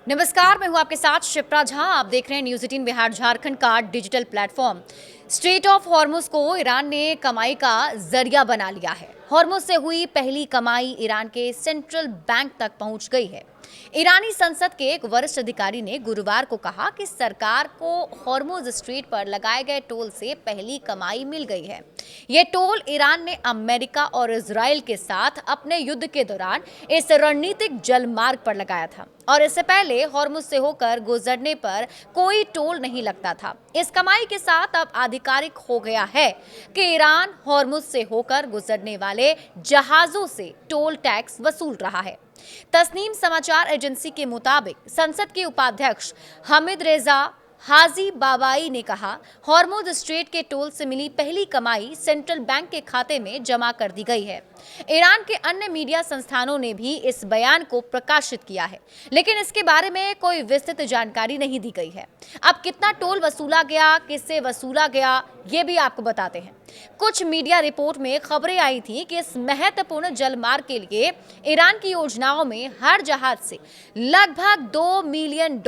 नमस्कार, मैं हूं आपके साथ शिप्रा झा। आप देख रहे हैं न्यूज़ 18 बिहार झारखंड का digital platform. Straight of Hormuz को ईरान ने कमाई का जरिया बना लिया है। हॉर्मुज से हुई पहली कमाई ईरान के सेंट्रल बैंक तक पहुंच गई है। ईरानी संसद के एक वरिष्ठ अधिकारी ने गुरुवार को कहा कि सरकार को हॉर्मुज स्ट्रेट पर लगाए गए टोल से पहली कमाई मिल गई है। ये टोल ईरान ने अमेरिका और इजराइल के साथ अपने युद्ध के दौरान इस रणनीतिक जलमार्ग पर लगाया था और इससे पहले हॉर्मुज से होकर गुजरने पर कोई टोल नहीं लगता था। इस कमाई के साथ अब आधिकारिक हो गया है कि ईरान हॉर्मुज से होकर गुजरने वाले जहाजों से टोल टैक्स वसूल रहा है। तस्नीम समाचार एजेंसी के मुताबिक संसद के उपाध्यक्ष हामिद रेजा हाजी बाबाई ने कहा, हॉर्मुज स्ट्रेट के टोल से मिली पहली कमाई सेंट्रल बैंक के खाते में जमा कर दी गई है। ईरान के अन्य मीडिया संस्थानों ने भी इस बयान को प्रकाशित किया है, लेकिन इसके बारे में कोई विस्तृत जानकारी नहीं दी गई है। अब कितना टोल वसूला गया, किससे वसूला गया, ये भी आपको बताते हैं। कुछ मीडिया रिपोर्ट में खबरें आई थी कि इस महत्वपूर्ण जलमार्ग के लिए ईरान की योजनाओं में हर जहाज से लगभग $2 मिलियन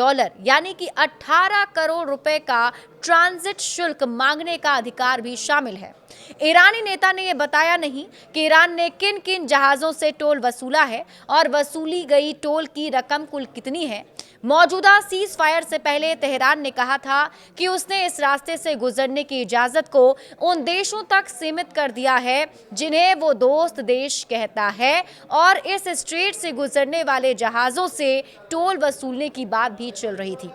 यानी कि 18 करोड़ रुपए का ट्रांजिट शुल्क मांगने का अधिकार भी शामिल है। ईरानी नेता ने यह बताया नहीं कि ईरान ने किन किन जहाजों से टोल वसूला है और वसूली गई टोल की रकम कुल कितनी है। मौजूदा सीज फायर से पहले तेहरान ने कहा था कि उसने इस रास्ते से गुजरने की इजाजत को उन देशों तक सीमित कर दिया है जिन्हें वो दोस्त देश कहता है और इस स्ट्रेट से गुजरने वाले जहाजों से टोल वसूलने की बात भी चल रही थी।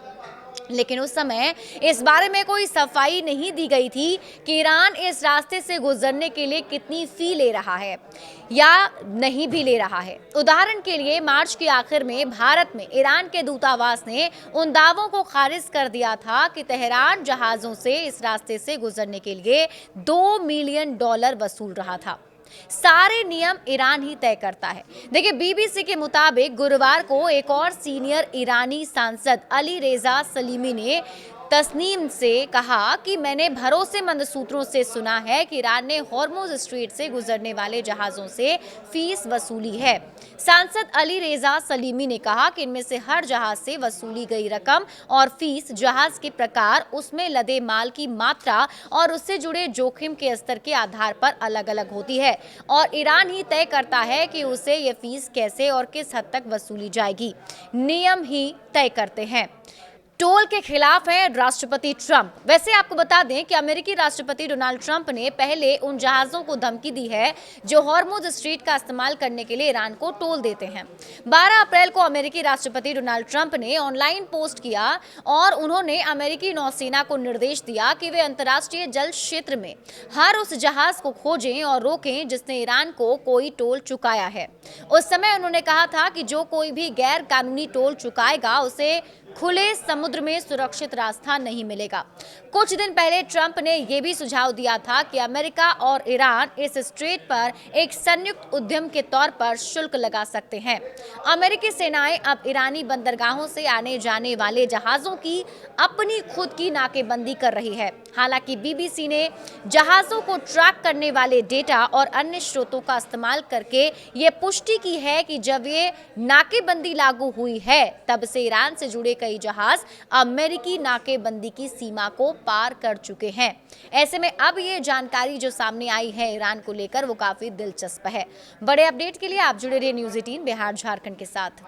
लेकिन उस समय इस बारे में कोई सफाई नहीं दी गई थी कि ईरान इस रास्ते से गुजरने के लिए कितनी फी ले रहा है या नहीं भी ले रहा है। उदाहरण के लिए मार्च के आखिर में भारत में ईरान के दूतावास ने उन दावों को खारिज कर दिया था कि तेहरान जहाजों से इस रास्ते से गुजरने के लिए $2 मिलियन वसूल रहा था। सारे नियम ईरान ही तय करता है। देखिए, बीबीसी के मुताबिक गुरुवार को एक और सीनियर ईरानी सांसद अली रेजा सलीमी ने तस्नीम से कहा कि मैंने भरोसेमंद सूत्रों से सुना है कि ईरान ने हॉर्मुज स्ट्रेट से गुजरने वाले जहाजों से फीस वसूली है। सांसद अली रेजा सलीमी ने कहा कि इनमें से हर जहाज से वसूली गई रकम और फीस जहाज के प्रकार, उसमें लदे माल की मात्रा और उससे जुड़े जोखिम के स्तर के आधार पर अलग अलग होती है और ईरान ही तय करता है कि उसे ये फीस कैसे और किस हद तक वसूली जाएगी। नियम ही तय करते हैं। टोल के खिलाफ है राष्ट्रपति ट्रंप। वैसे आपको बता दें कि अमेरिकी राष्ट्रपति डोनाल्ड ट्रंप ने पहले उन जहाजों को धमकी दी है जो हॉर्मुज स्ट्रेट का इस्तेमाल करने के लिए ईरान को टोल देते हैं। 12 अप्रैल को अमेरिकी राष्ट्रपति डोनाल्ड ट्रंप ने ऑनलाइन पोस्ट किया और उन्होंने अमेरिकी नौसेना को निर्देश दिया कि वे अंतर्राष्ट्रीय जल क्षेत्र में हर उस जहाज को खोजें और रोकें जिसने ईरान को कोई टोल चुकाया है। उस समय उन्होंने कहा था कि जो कोई भी गैर कानूनी टोल चुकाएगा उसे खुले समुद्र में सुरक्षित रास्ता नहीं मिलेगा। कुछ दिन पहले ट्रंप ने यह भी सुझाव दिया था कि अमेरिका और ईरान इस स्ट्रेट पर एक संयुक्त उद्यम के तौर पर शुल्क लगा सकते हैं। अमेरिकी सेनाएं अब ईरानी बंदरगाहों से आने जाने वाले जहाजों की अपनी खुद की नाकेबंदी कर रही है। हालांकि बीबीसी ने जहाजों को ट्रैक करने वाले डेटा और अन्य स्रोतों का इस्तेमाल करके ये पुष्टि की है कि जब ये नाकेबंदी लागू हुई है तब से ईरान से जुड़े कई जहाज अमेरिकी नाकेबंदी की सीमा को पार कर चुके हैं। ऐसे में अब ये जानकारी जो सामने आई है ईरान को लेकर वो काफी दिलचस्प है। बड़े अपडेट के लिए आप जुड़े रहिए न्यूज़ 18 बिहार झारखंड के साथ।